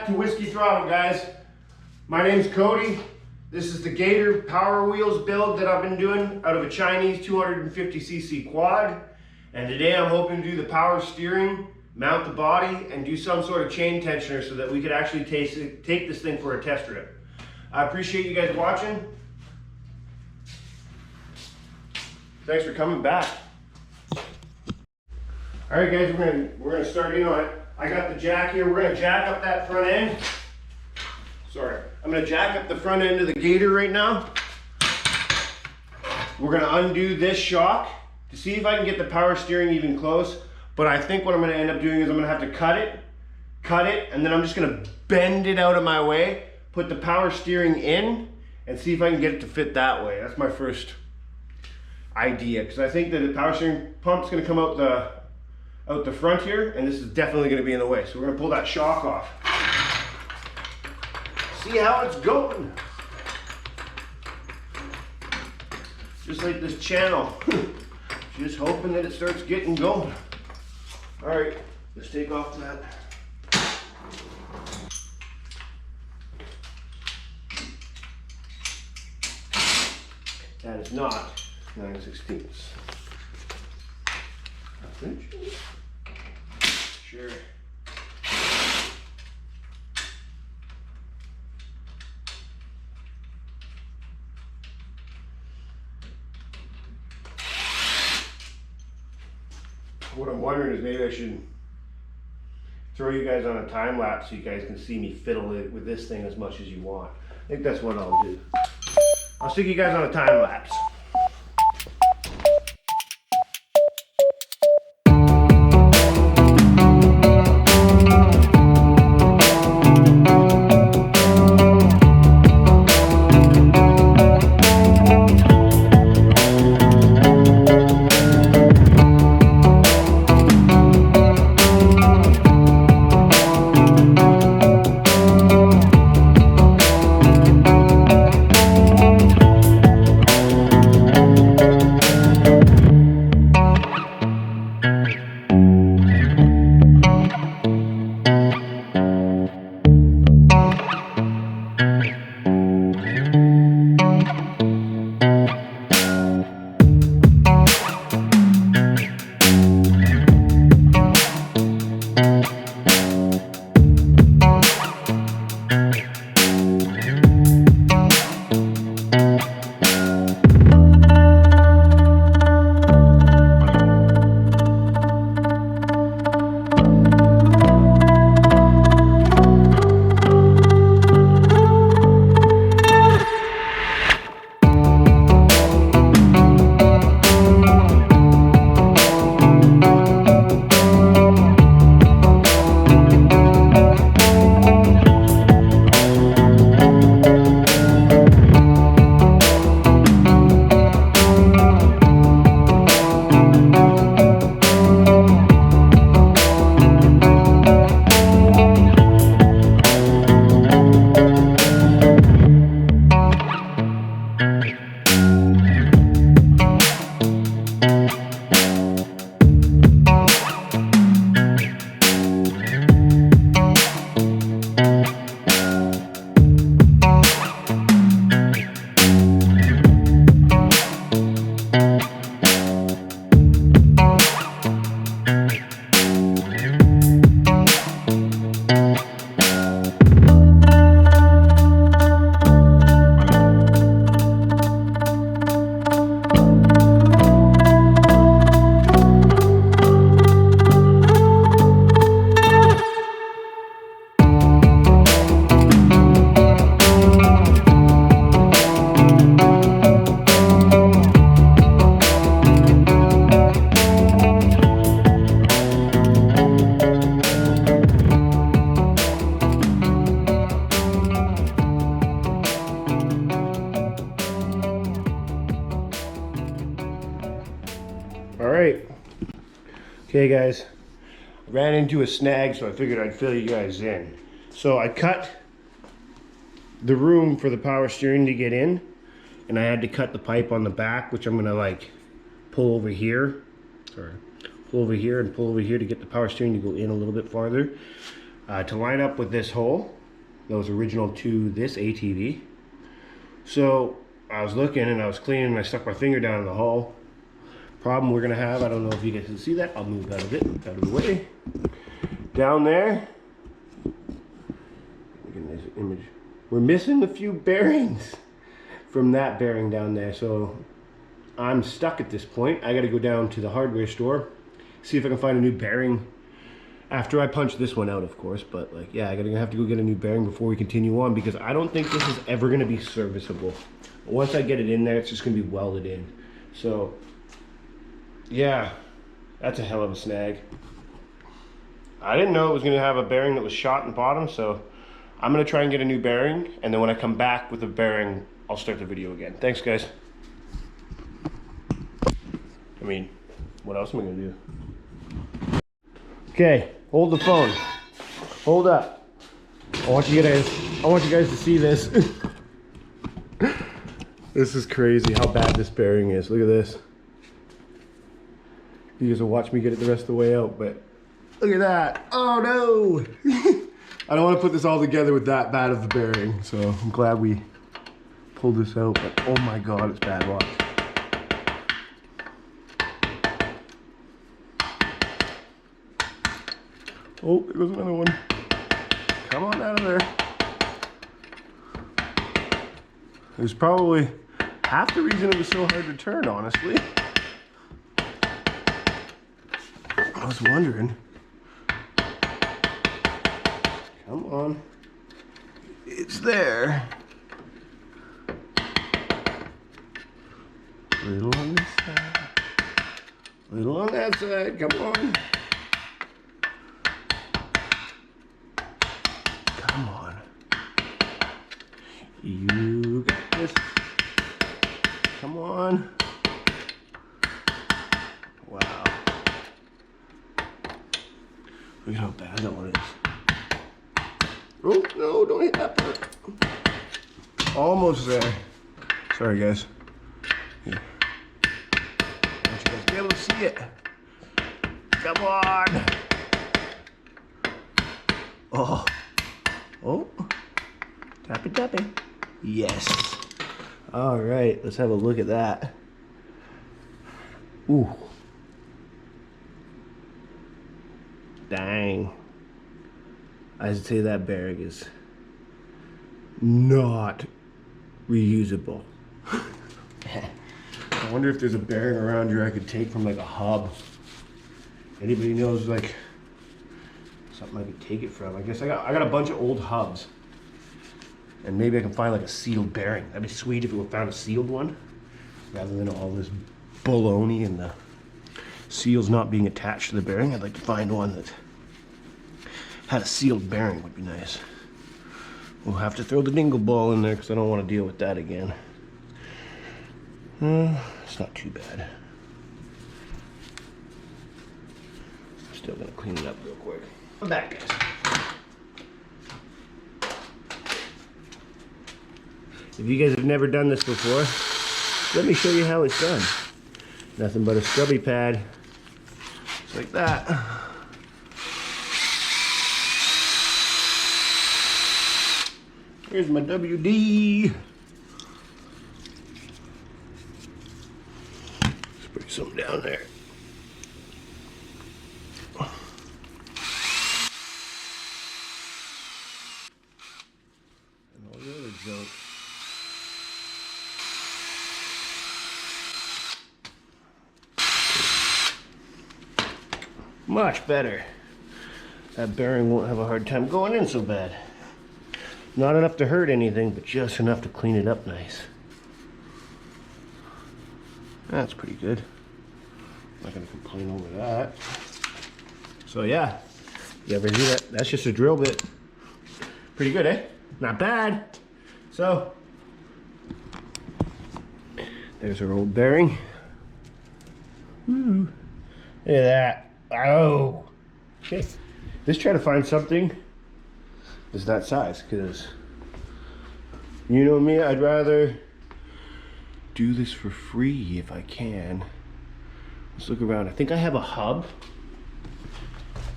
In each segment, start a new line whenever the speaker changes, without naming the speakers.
to Whiskey Throttle, guys. My name's Cody. This is the Gator Power Wheels build that I've been doing out of a Chinese 250cc quad. And today I'm hoping to do the power steering, mount the body, and do some sort of chain tensioner so that we could actually take this thing for a test rip. I appreciate you guys watching. Thanks for coming back. All right, guys, we're gonna start in on it. I got the jack here. We're gonna jack up that front end. Sorry, I'm gonna jack up the front end of the Gator right now. We're gonna undo this shock to see if I can get the power steering even close. But I think what I'm gonna end up doing is I'm gonna have to cut it, and then I'm just gonna bend it out of my way, put the power steering in, and see if I can get it to fit that way. That's my first idea, because I think that the power steering pump's gonna come out the front here, and this is definitely gonna be in the way. So we're gonna pull that shock off. See how it's going. Just like this channel. Just hoping that it starts getting going. All right, let's take off that. That is not 9/16. Sure. What I'm wondering is maybe I should throw you guys on a time lapse so you guys can see me fiddle it with this thing as much as you want. I think that's what I'll do. I'll stick you guys on a time lapse. Alright, okay guys, I ran into a snag, so I figured I'd fill you guys in. So I cut the room for the power steering to get in, and I had to cut the pipe on the back, which I'm gonna like pull over here, or pull over here and pull over here to get the power steering to go in a little bit farther, to line up with this hole. that was original to this ATV. So I was looking and I was cleaning and I stuck my finger down in the hole. Problem we're gonna have, I don't know if you guys can see that. I'll move out of it, out of the way. Down there, look at this image. We're missing a few bearings from that bearing down there. So I'm stuck at this point. I gotta go down to the hardware store, see if I can find a new bearing after I punch this one out, of course. But like, yeah, I'm gonna have to go get a new bearing before we continue on, because I don't think this is ever gonna be serviceable. Once I get it in there, it's just gonna be welded in. So yeah, that's a hell of a snag. I didn't know it was gonna have a bearing that was shot in the bottom, so I'm gonna try and get a new bearing, and then when I come back with a bearing, I'll start the video again. Thanks, guys. I mean, what else am I gonna do? Okay, hold the phone. Hold up. I want you guys to see this. This is crazy how bad this bearing is. Look at this. You guys will watch me get it the rest of the way out, but look at that. Oh no! I don't want to put this all together with that bad of a bearing, so I'm glad we pulled this out, but oh my god, it's bad. Watch. Oh, there goes another one. Come on out of there. It was probably half the reason it was so hard to turn, honestly. I was wondering. Come on. It's there. Little on this side. Little on that side. Come on. Come on. You got this. Come on. Wow. Look at how bad that one is. Oh, no, don't hit that part. Almost there. Sorry, guys. Here. I want you guys to be able to see it. Come on. Oh. Oh. Tappy, tappy. Yes. All right, let's have a look at that. Ooh. Dang. I'd say that bearing is not reusable. I wonder if there's a bearing around here I could take from like a hub. Anybody knows like something I could take it from? I guess I got a bunch of old hubs. And maybe I can find like a sealed bearing. That'd be sweet if we found a sealed one, rather than all this baloney and the seals not being attached to the bearing. I'd like to find one that had a sealed bearing. Would be nice. We'll have to throw the dingle ball in there because I don't want to deal with that again. It's not too bad. Still gonna clean it up real quick. I'm back, guys. If you guys have never done this before, let me show you how it's done. Nothing but a scrubby pad, just like that. Here's my WD. Spray some down there. And all the other junk. Much better. That bearing won't have a hard time going in so bad. Not enough to hurt anything, but just enough to clean it up nice. That's pretty good. Not gonna complain over that. So yeah, you ever do that? That's just a drill bit. Pretty good, eh? Not bad. So, there's our old bearing. Woo. Look at that. Oh, okay. Let's try to find something that's that size, because you know me, I'd rather do this for free if I can. Let's look around. I think I have a hub.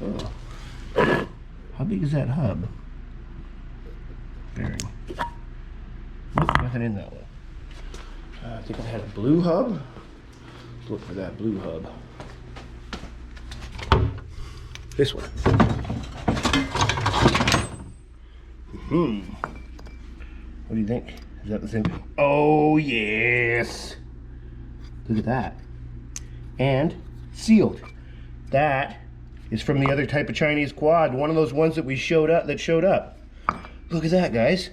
Oh. How big is that hub? nothing in that one. I think I had a blue hub. Let's look for that blue hub. This one. What do you think? Is that the same? Oh yes! Look at that. And sealed. That is from the other type of Chinese quad. One of those ones that showed up. Look at that, guys.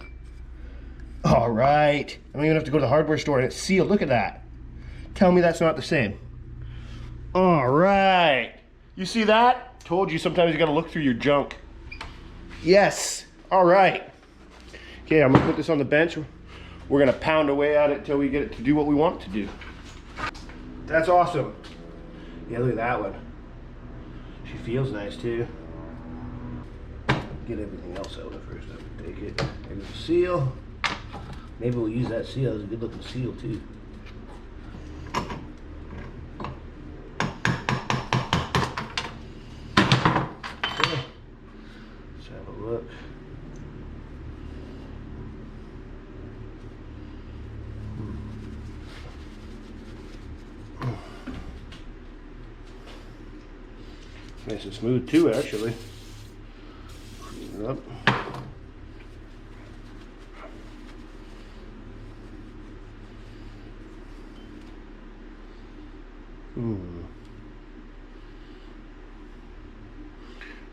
All right. I don't even have to go to the hardware store and it's sealed. Look at that. Tell me that's not the same. All right. You see that? Told you sometimes you gotta look through your junk. Yes. All right. Okay, I'm gonna put this on the bench. We're gonna pound away at it until we get it to do what we want it to do. That's awesome. Yeah, look at that one. She feels nice too. Get everything else out of first. I would take it. There's the seal. Maybe we'll use that seal. It's a good looking seal too. Okay. Let's have a look. Nice and smooth too, actually. Clean it up.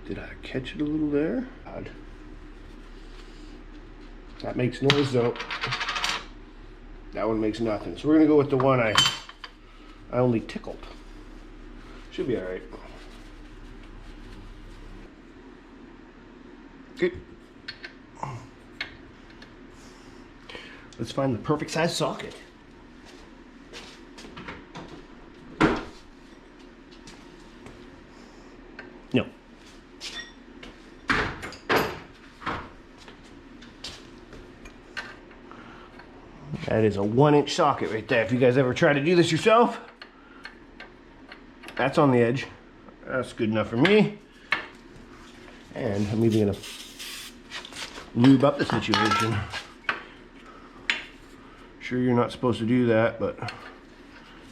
Did I catch it a little there? Odd. That makes noise though. That one makes nothing. So we're gonna go with the one I only tickled. Should be all right. Okay. Let's find the perfect size socket. No. That is a 1-inch socket right there. If you guys ever try to do this yourself, that's on the edge. That's good enough for me. And I'm even gonna lube up the situation. Sure, you're not supposed to do that, but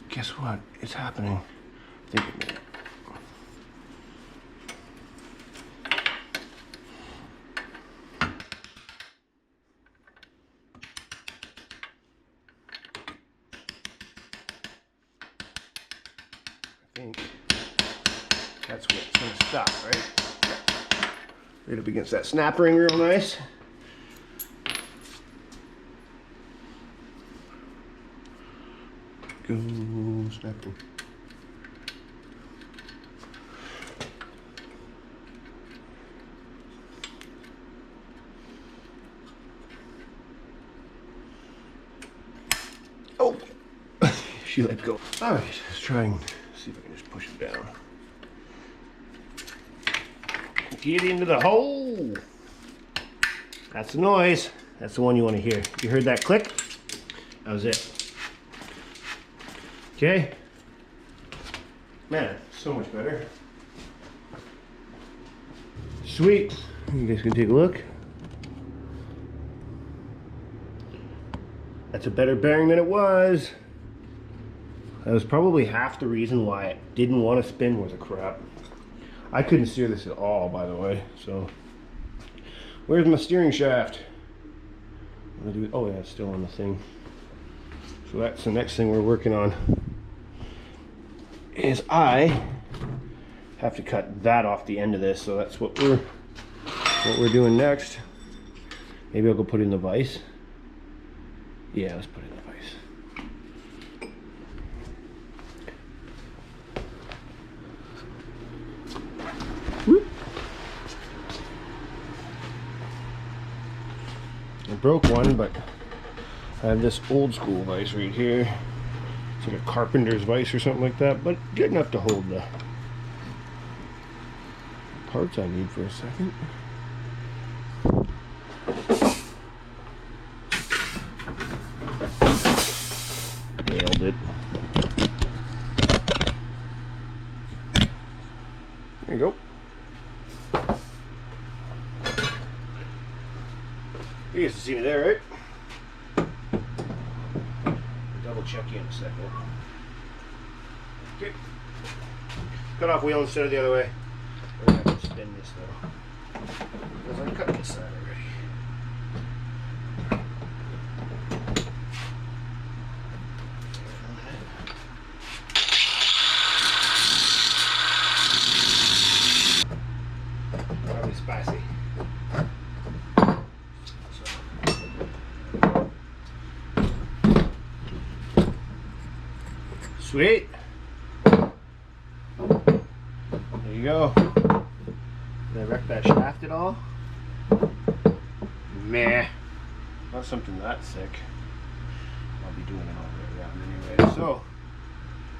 guess what? It's happening. Think of it. I think that's where it's gonna stop, right? Right up against that snap ring real nice. Go, snap ring. Oh, she let go. All right, let's try and see if I can just push it down. Get into the hole. That's the noise. That's the one you want to hear. You heard that click? That was it. Okay. Man, so much better. Sweet. You guys can take a look. That's a better bearing than it was. That was probably half the reason why it didn't want to spin worth a crap. I couldn't steer this at all, by the way, so. Where's my steering shaft? Oh yeah, it's still on the thing. So that's the next thing we're working on. Is I have to cut that off the end of this, so that's what we're doing next. Maybe I'll go put it in the vise. Yeah, let's put it in the vise. I broke one, but I have this old school vise right here. It's like a carpenter's vise or something like that, but good enough to hold the parts I need for a second. Nailed it. There you go. You guys can see me there, right? check you in a second. Okay. Cut off wheel instead of the other way. We're gonna have to spin this though, because I cut this side already. Probably spicy. Sweet. There you go. Did I wreck that shaft at all? Meh. Not something that sick. I'll be doing it all the way around anyway. So,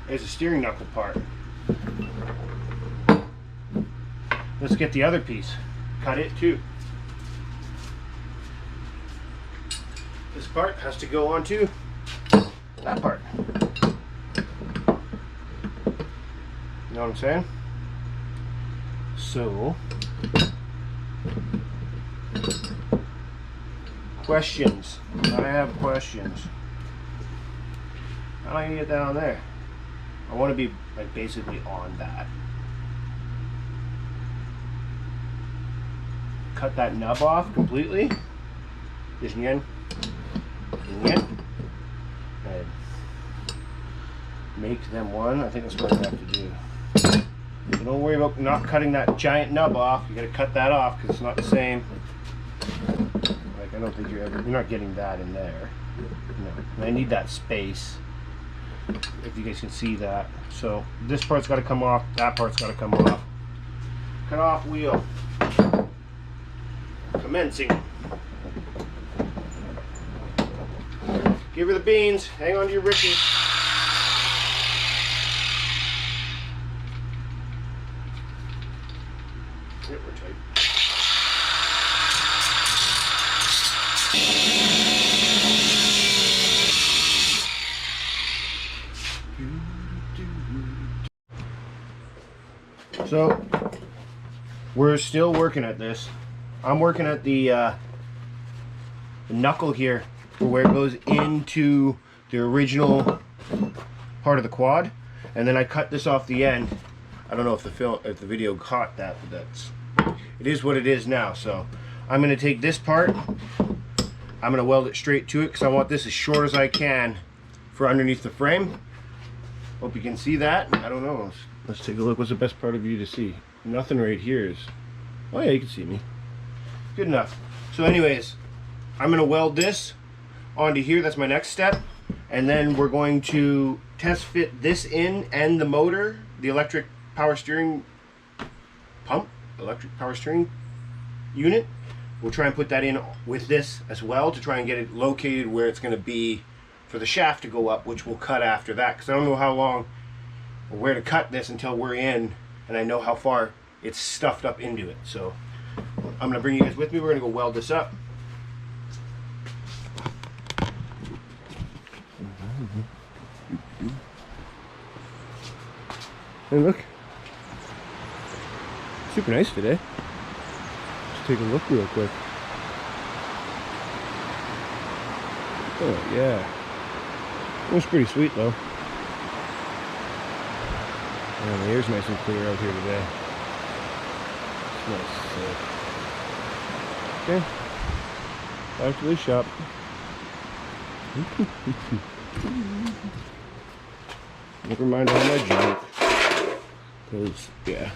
there's a steering knuckle part. Let's get the other piece. Cut it too. This part has to go onto that part. You know what I'm saying? So, questions. I have questions. How am I gonna get that on there? I want to be like basically on that. Cut that nub off completely. Just yin. Yin. And make them one. I think that's what I have to do. So don't worry about not cutting that giant nub off. You gotta cut that off because it's not the same. Like I don't think you're not getting that in there. No. And I need that space. If you guys can see that. So this part's gotta come off, that part's gotta come off. Cut off wheel. Commencing. Give her the beans. Hang on to your rickies. Yep, we're tight. So we're still working at this. I'm working at the knuckle here for where it goes into the original part of the quad, and then I cut this off the end. I don't know if the video caught that, but it is what it is now. So I'm going to take this part, I'm going to weld it straight to it because I want this as short as I can for underneath the frame. Hope you can see that. I don't know. Let's take a look. What's the best part of you to see? Nothing right here is. Oh yeah, you can see me. Good enough. So anyways, I'm going to weld this onto here. That's my next step. And then we're going to test fit this in and the motor, the electric power steering pump, electric power steering unit. We'll try and put that in with this as well to try and get it located where it's going to be for the shaft to go up, which we'll cut after that, because I don't know how long or where to cut this until we're in and I know how far it's stuffed up into it. So I'm going to bring you guys with me. We're going to go weld this up. Hey, look. Super nice today. Let's take a look real quick. Oh, yeah. Looks pretty sweet, though. Yeah, the air's nice and clear out here today. Nice. Okay, back to the shop. Never mind all my junk, because yeah,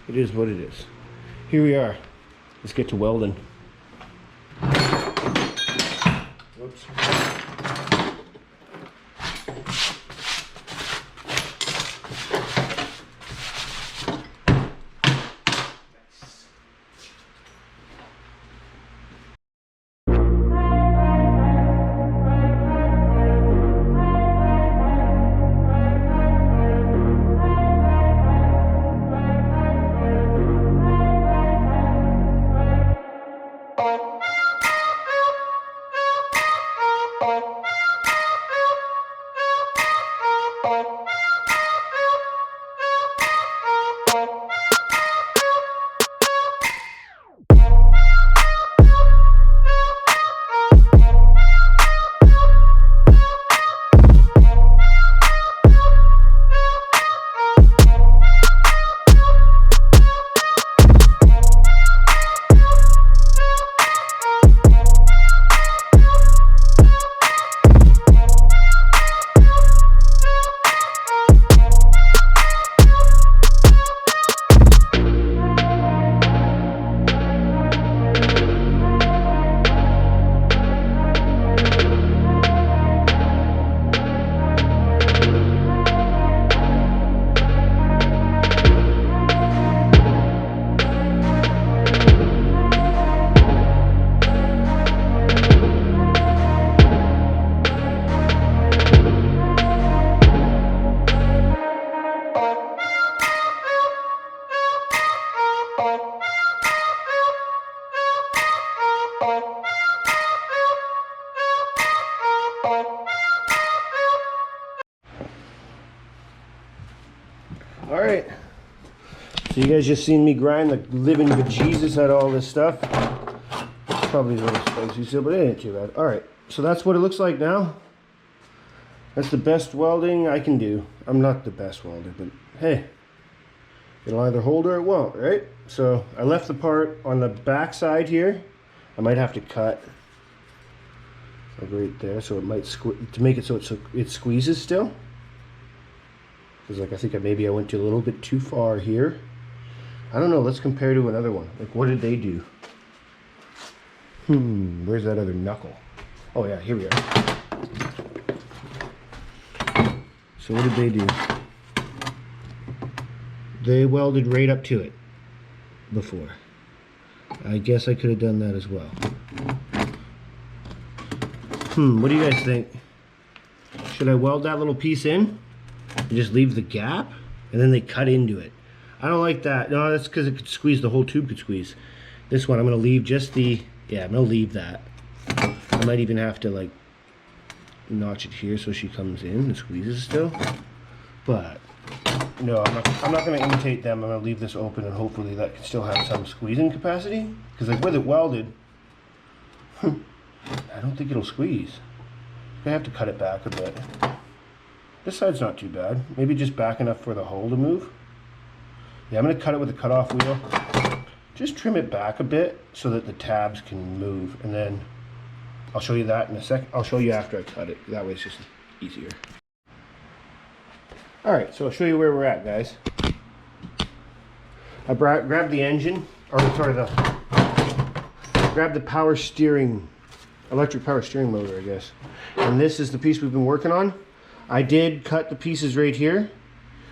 it is what it is. Here we are. Let's get to welding. Whoops. So you guys just seen me grind the living bejesus out of all this stuff. Probably a little spicy still, but it ain't too bad. Alright, so that's what it looks like now. That's the best welding I can do. I'm not the best welder, but hey, it'll either hold or it won't, right? So I left the part on the back side here. I might have to cut like right there, so it might to make it so it squeezes still. Because like I think maybe I went a little bit too far here. I don't know. Let's compare to another one. Like what did they do? Where's that other knuckle? Oh yeah, here we are. So what did they do? They welded right up to it before. I guess I could have done that as well. What do you guys think? Should I weld that little piece in and just leave the gap and then they cut into it? I don't like that. No, that's because it could squeeze, the whole tube could squeeze. This one I'm going to leave just the, yeah, I'm going to leave that. I might even have to like notch it here so she comes in and squeezes still. But no, I'm not going to imitate them. I'm going to leave this open and hopefully that can still have some squeezing capacity. Because like with it welded, I don't think it'll squeeze. I have to cut it back a bit. This side's not too bad. Maybe just back enough for the hole to move. Yeah, I'm going to cut it with a cutoff wheel. Just trim it back a bit so that the tabs can move. And then I'll show you that in a sec. I'll show you after I cut it. That way it's just easier. Alright, so I'll show you where we're at, guys. I grabbed the engine, or sorry, grabbed the power steering, electric power steering motor, I guess. And this is the piece we've been working on. I did cut the pieces right here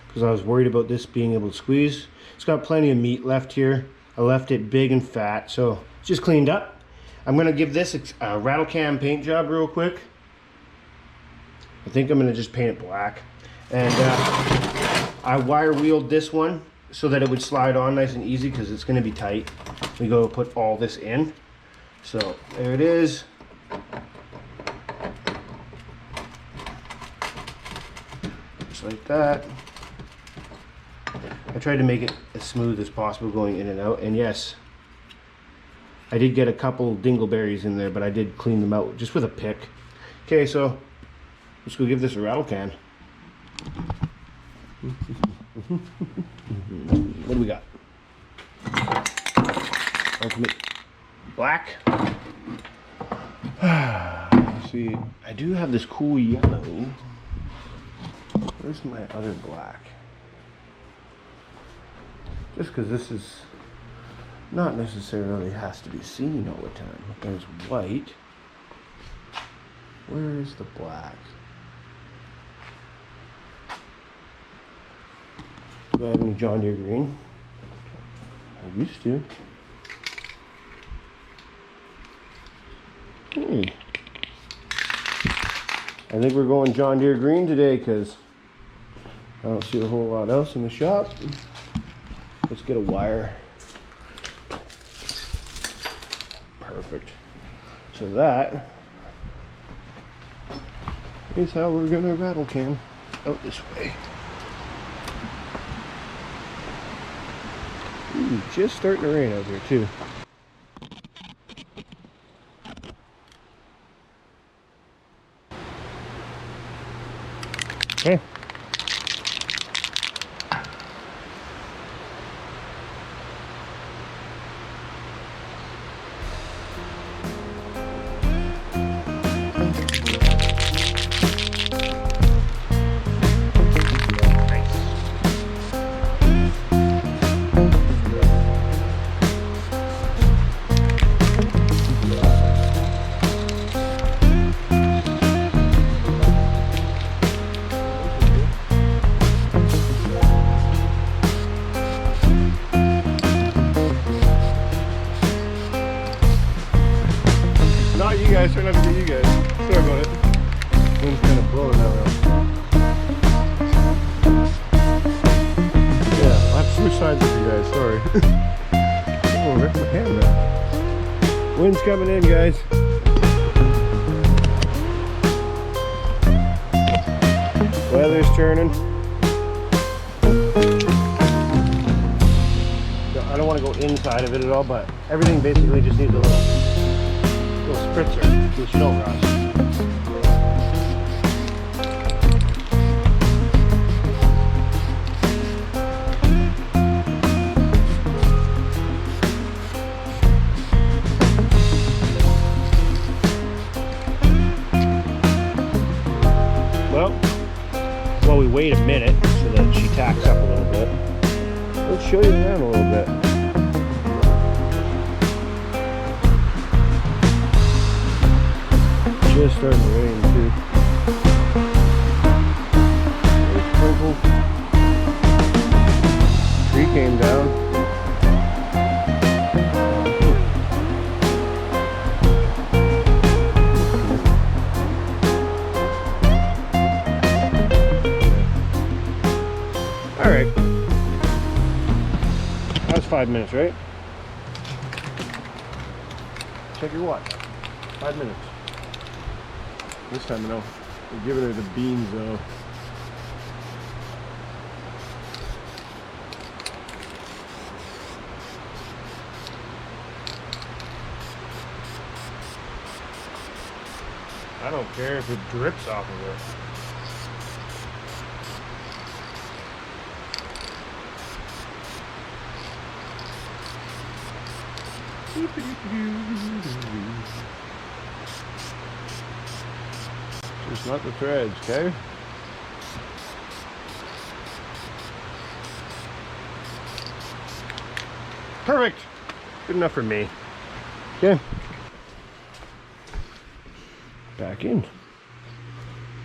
because I was worried about this being able to squeeze. It's got plenty of meat left here. I left it big and fat, so it's just cleaned up. I'm going to give this a rattle can paint job real quick. I think I'm going to just paint it black. And I wire wheeled this one so that it would slide on nice and easy because it's going to be tight. We go put all this in. So there it is. Just like that. I tried to make it as smooth as possible going in and out. And yes, I did get a couple dingleberries in there, but I did clean them out just with a pick. Okay, so let's go give this a rattle can. What do we got? Ultimate black. See, I do have this cool yellow. Where's my other black? Just because this is not necessarily has to be seen all the time. There's white. Where is the black? Do I have any John Deere green? I used to. I think we're going John Deere green today because I don't see a whole lot else in the shop. Let's get a wire. Perfect. So that is how we're gonna rattle can out this way. Ooh, just starting to rain out there too. Okay. You guys, try not to be you guys. Sorry about it. Wind's kind of blowing that way. Yeah, I'll have to switch sides with you guys, sorry. Oh, I ripped my hand out. Wind's coming in, guys. Weather's turning. don't want to go inside of it at all, but everything basically just needs a little spritzer in case you don't rust. Well, we wait a minute so that she tacks up a little bit. Let's show you around a little bit. Just starting to rain too. There's Sprinkle. Tree came down. All right. That was 5 minutes, right? Check your watch. 5 minutes. This time, no. We're giving her the beans, though. I don't care if it drips off of her. Just not the threads, okay? Perfect. Good enough for me. Okay. Back in.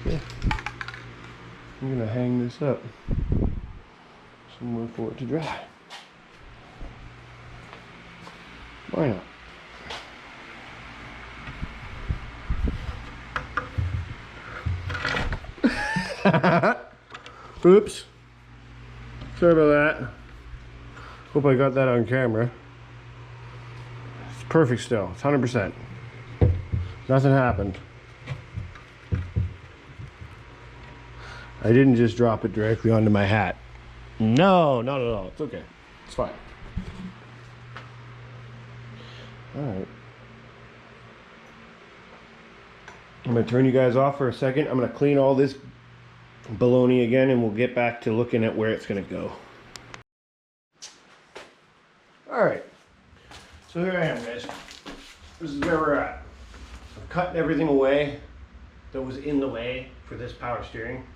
Okay. I'm gonna hang this up somewhere for it to dry. Why not? Oops. Sorry about that. Hope I got that on camera. It's perfect still. It's 100%. Nothing happened. I didn't just drop it directly onto my hat. No, not at all. It's okay. It's fine. Alright. I'm going to turn you guys off for a second. I'm going to clean all this baloney again and we'll get back to looking at where it's going to go. Alright. So here I am, guys. This is where we're at. I've cut everything away that was in the way for this power steering.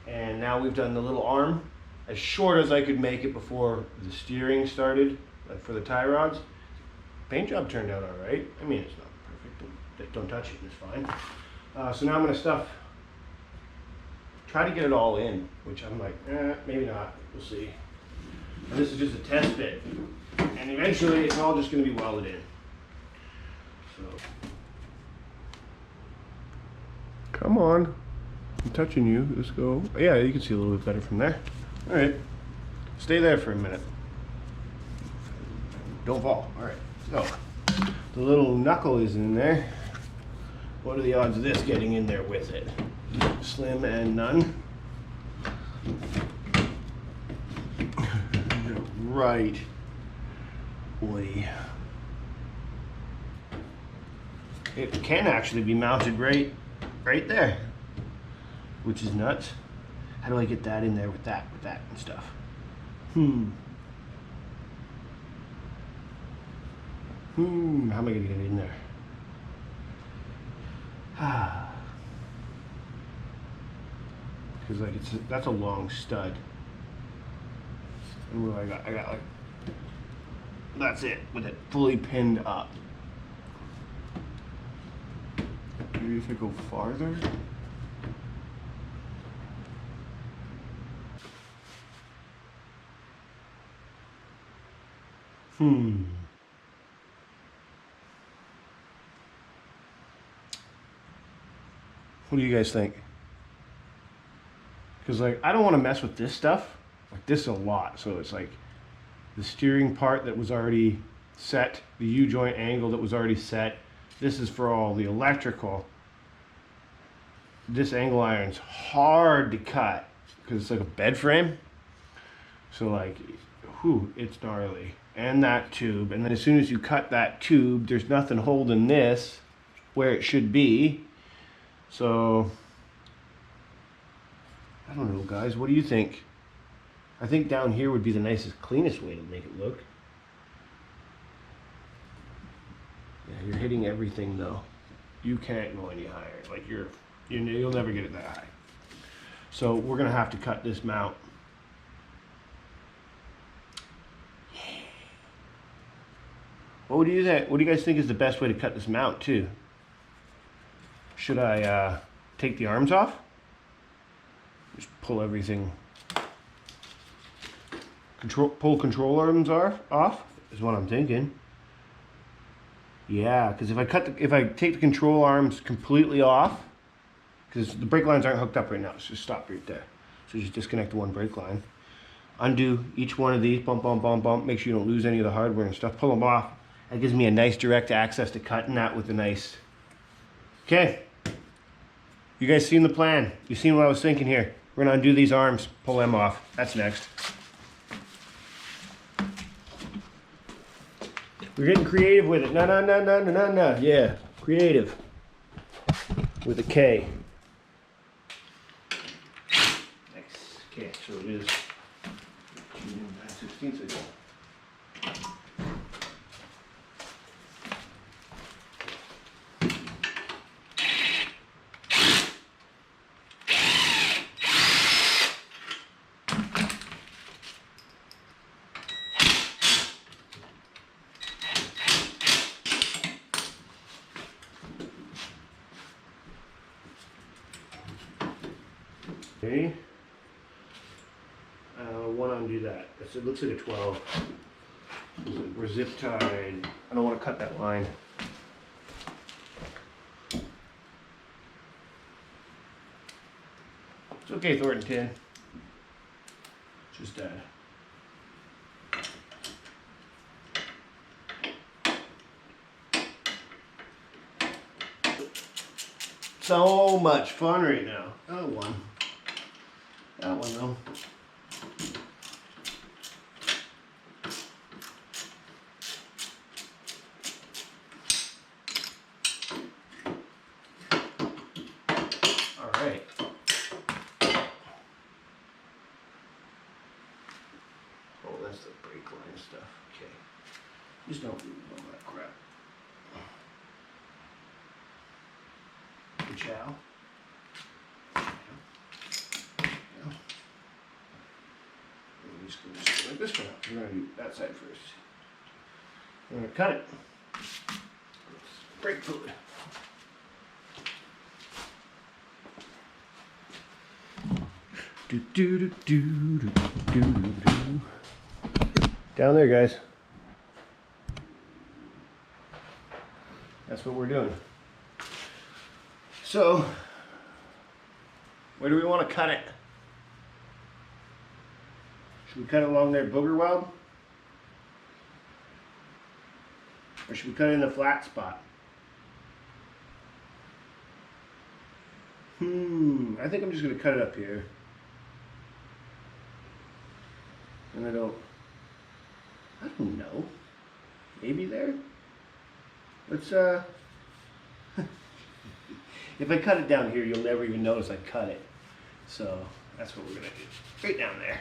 And now we've done the little arm as short as I could make it before the steering started, like for the tie rods. Paint job turned out all right. I mean, it's not perfect, but don't touch it, it's fine. So now I'm gonna try to get it all in, which I'm like, maybe not, we'll see. And this is just a test bit. And eventually it's all just gonna be welded in. So. Come on, I'm touching you, let's go. Yeah, you can see a little bit better from there. All right, stay there for a minute. Don't fall, all right. So, the little knuckle is in there. What are the odds of this getting in there with it? Slim and none. Right. Boy. It can actually be mounted right there, which is nuts. How do I get that in there with that and stuff? How am I gonna get it in there? Because like that's a long stud. And what I got like, that's it, with it fully pinned up. Maybe if I go farther. What do you guys think? Because like I don't want to mess with this stuff, like this a lot. So it's like the steering part that was already set, the U-joint angle that was already set. This is for all the electrical. This angle iron's hard to cut because it's like a bed frame. So like, whew, it's gnarly. and that tube. And then as soon as you cut that tube, there's nothing holding this where it should be. So, I don't know, guys, what do you think? I think down here would be the nicest, cleanest way to make it look. Yeah, you're hitting everything though. You can't go any higher. Like you'll never get it that high. So we're gonna have to cut this mount. What do you guys think is the best way to cut this mount too? Should I take the arms off? Just pull everything. Pull control arms off is what I'm thinking. Yeah, because if I take the control arms completely off, because the brake lines aren't hooked up right now, so just stop right there. So just disconnect the one brake line. Undo each one of these, bump, bump, bump, bump. Make sure you don't lose any of the hardware and stuff. Pull them off. That gives me a nice direct access to cutting that with a nice. Okay. You guys seen the plan? You seen what I was thinking here? We're gonna undo these arms, pull them off. That's next. We're getting creative with it. No. Yeah, creative. With a K. Nice. Okay, so it is 9/16 ago. Okay. Want to undo that. It looks like a 12. We're zip tied. I don't want to cut that line. It's okay, Thornton 10. Just so much fun right now. That one though. All right. Oh, that's the brake line stuff. Okay. Just don't do all that crap. Good chow. Just like this one up. We're going to do that side first. We're going to cut it. Brake fluid. Down there, guys. That's what we're doing. So, where do we want to cut it? Should we cut it along there booger weld? Or should we cut it in the flat spot? I think I'm just going to cut it up here. And I don't know. Maybe there? Let's, if I cut it down here, you'll never even notice I cut it. So, that's what we're going to do. Right down there.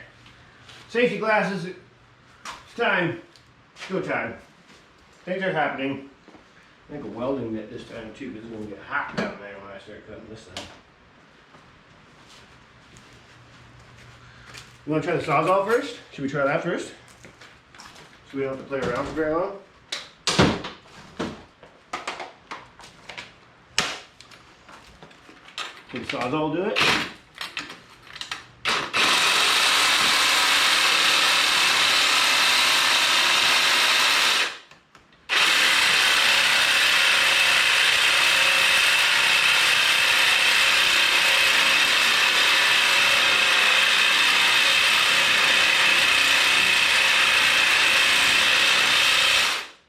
Safety glasses. It's time. Go time. Things are happening. I think a welding bit this time too, because it's going to get hot down there when I start cutting this thing. You want to try the Sawzall first? Should we try that first? So we don't have to play around for very long? Can the Sawzall do it?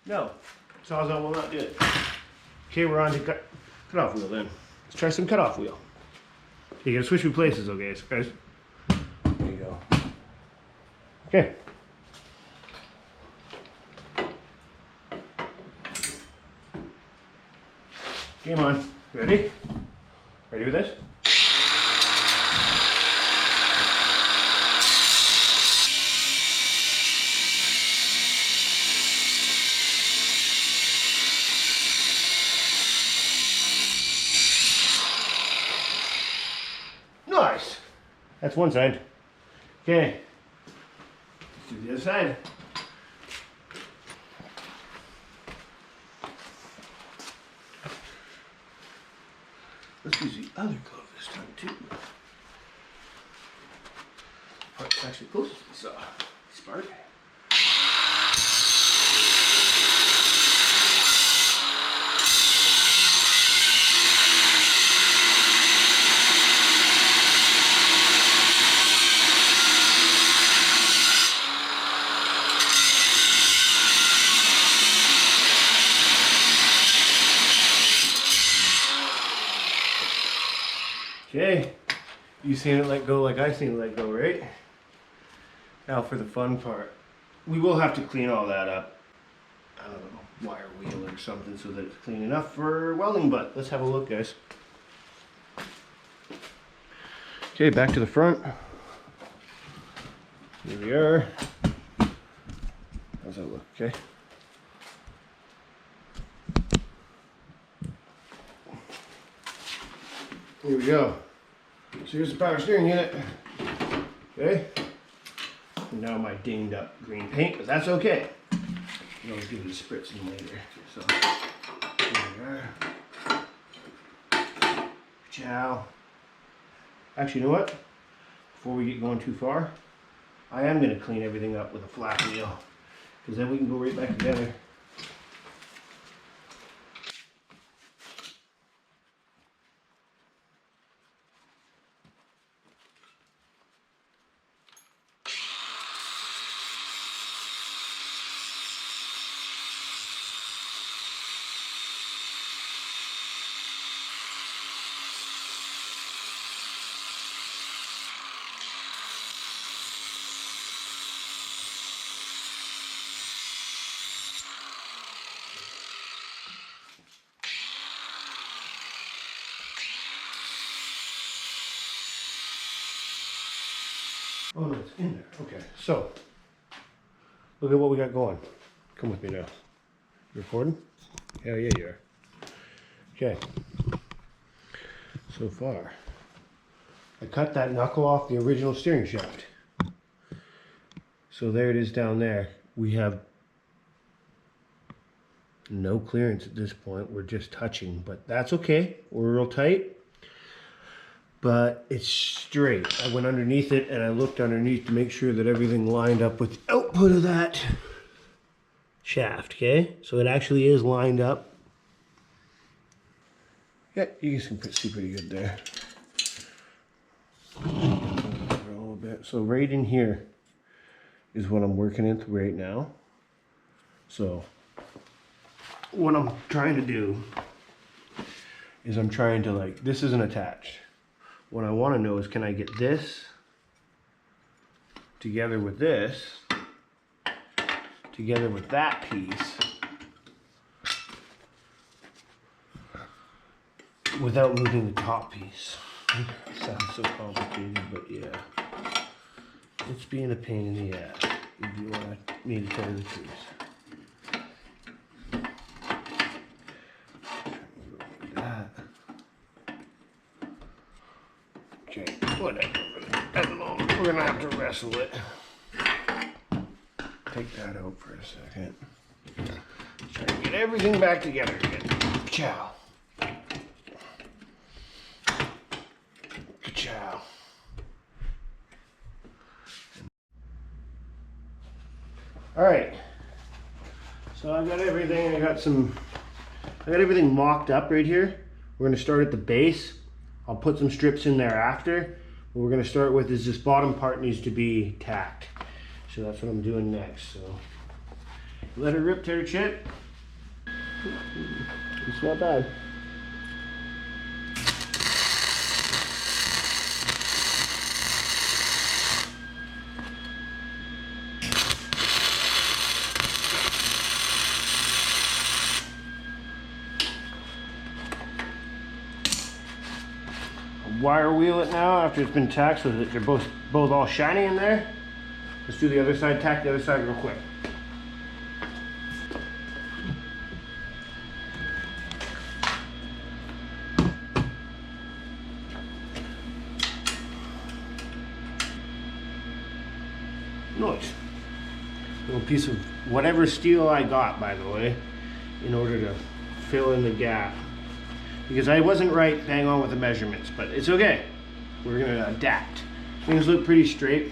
No, Sawzall will not do it. Okay, we're on to cut-off wheel then. Let's try some cut-off wheel. You gotta switch me places, okay, guys? There you go. Okay. Game on. Ready? Ready with this? Nice. That's one side. Okay. Let's do the other side. Let's use the other glove this time too. Oh, it's actually close to the saw. Spark. Okay, you seen it let go like I seen it let go, right? Now for the fun part. We will have to clean all that up. I don't know, wire wheel or something so that it's clean enough for welding, but let's have a look, guys. Okay, back to the front. Here we are. How's that look, okay? Here we go. So here's the power steering unit. Okay. And now my dinged up green paint, but that's okay. You always give it a spritz in later. So here we are. Ciao. Actually, you know what? Before we get going too far, I am going to clean everything up with a flat wheel, because then we can go right back together. Oh no, it's in there. Okay, so look at what we got going. Come with me now. You recording? Hell yeah, you are. Okay. So far, I cut that knuckle off the original steering shaft. So there it is down there. We have no clearance at this point. We're just touching, but that's okay. We're real tight. But it's straight. I went underneath it and I looked underneath to make sure that everything lined up with the output of that shaft, okay? So it actually is lined up. Yeah, you guys can see pretty good there. A little bit. So right in here is what I'm working into right now. So what I'm trying to do is I'm trying to, like, this isn't attached. What I want to know is, can I get this together with this, together with that piece, without moving the top piece? It sounds so complicated, but yeah. It's being a pain in the ass, if you want me to tell you the truth. Okay, whatever. At the moment, we're gonna have to wrestle it. Take that out for a second. Try to get everything back together again. Ciao. Ciao. All right. So I got everything. I got everything mocked up right here. We're gonna start at the base. I'll put some strips in there after. What we're gonna start with is this bottom part needs to be tacked. So that's what I'm doing next. So let her rip, tear chip. It's not bad. wire wheel it now after it's been tacked so that they're both all shiny in there. Let's do the other side, tack the other side real quick. Nice. Little piece of whatever steel I got, by the way, in order to fill in the gap. Because I wasn't right bang on with the measurements, but it's okay. We're gonna adapt. Things look pretty straight.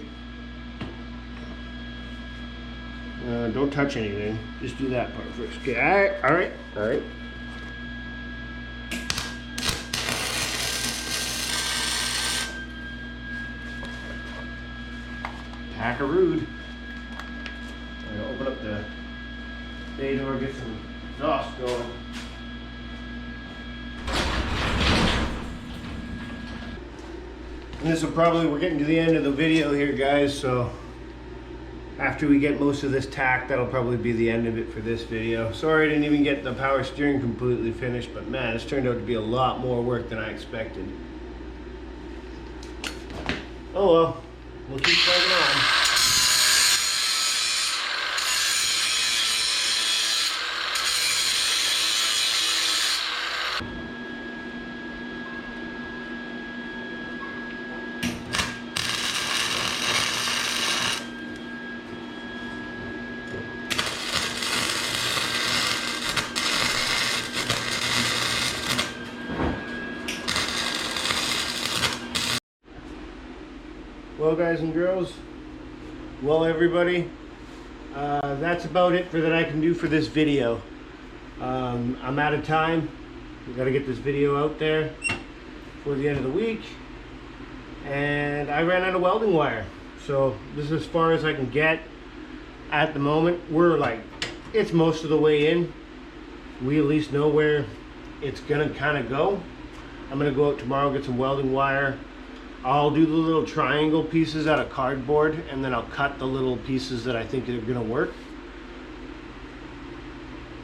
Don't touch anything. Just do that part first. Okay, all right. Packaroo. I'm gonna open up the Gator, get some exhaust going. And this will probably, we're getting to the end of the video here, guys, so after we get most of this tacked, that'll probably be the end of it for this video. Sorry I didn't even get the power steering completely finished, but man, this turned out to be a lot more work than I expected. Oh well, we'll keep plugging on. Well, guys and girls, well everybody, that's about it for that I can do for this video. I'm out of time. We got to get this video out there before the end of the week, and I ran out of welding wire, so this is as far as I can get at the moment. We're like, it's most of the way in. We at least know where it's gonna kind of go. I'm gonna go out tomorrow, get some welding wire. I'll do the little triangle pieces out of cardboard, and then I'll cut the little pieces that I think are gonna work,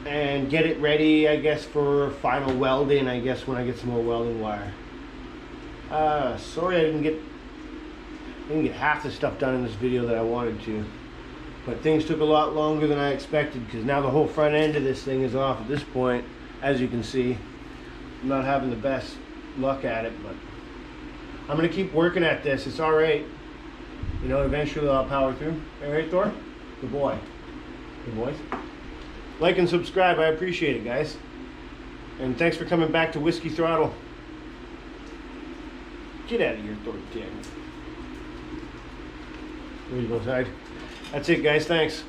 and get it ready, I guess, for final welding, I guess, when I get some more welding wire. Sorry I didn't get half the stuff done in this video that I wanted to, but things took a lot longer than I expected, because now the whole front end of this thing is off at this point. As you can see, I'm not having the best luck at it, but I'm gonna keep working at this. It's all right. You know, eventually I'll power through. All right, Thor? Good boy. Good boys. Like and subscribe. I appreciate it, guys. And thanks for coming back to Whiskey Throttle. Get out of here, Thor. There you go, side. That's it, guys. Thanks.